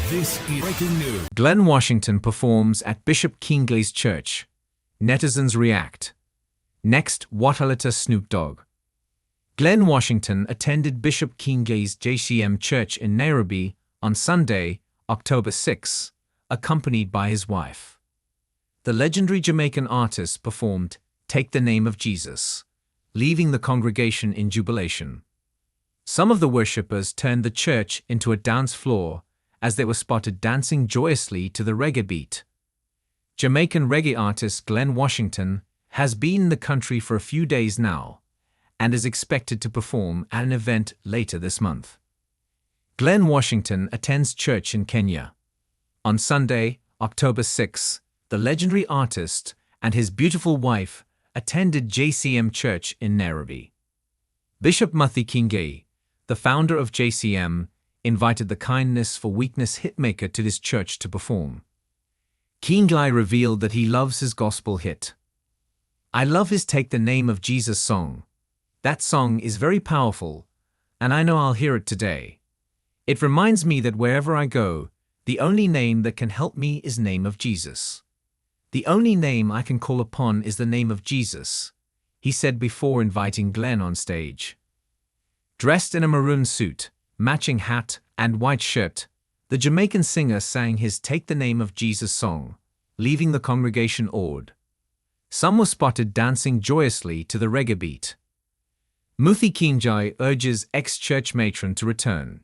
This is breaking news. Glen Washington performs at Bishop Kiengei's church. Netizens react. Next, wataleta Snoop Dogg. Glen Washington attended Bishop Kiengei's JCM church in Nairobi on Sunday, October 6, accompanied by his wife. The legendary Jamaican artist performed "Take the Name of Jesus," leaving the congregation in jubilation. Some of the worshippers turned the church into a dance floor as they were spotted dancing joyously to the reggae beat. Jamaican reggae artist Glen Washington has been in the country for a few days now and is expected to perform at an event later this month. Glen Washington attends church in Kenya. On Sunday, October 6, the legendary artist and his beautiful wife attended JCM Church in Nairobi. Bishop Kiengei, the founder of JCM, invited the Kindness for Weakness hitmaker to his church to perform. Kiengei revealed that he loves his gospel hit. "I love his Take the Name of Jesus song. That song is very powerful, and I know I'll hear it today. It reminds me that wherever I go, the only name that can help me is the name of Jesus. The only name I can call upon is the name of Jesus," he said before inviting Glen on stage. Dressed in a maroon suit, matching hat, and white shirt, the Jamaican singer sang his Take the Name of Jesus song, leaving the congregation awed. Some were spotted dancing joyously to the reggae beat. Bishop Kiengei urges ex-church matron to return.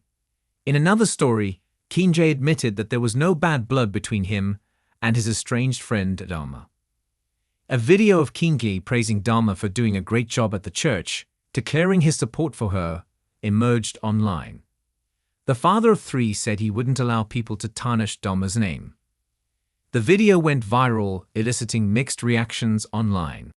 In another story, Kiengei admitted that there was no bad blood between him and his estranged friend Dharma. A video of Kiengei praising Dharma for doing a great job at the church, declaring his support for her, emerged online. The father of three said he wouldn't allow people to tarnish Dharma's name. The video went viral, eliciting mixed reactions online.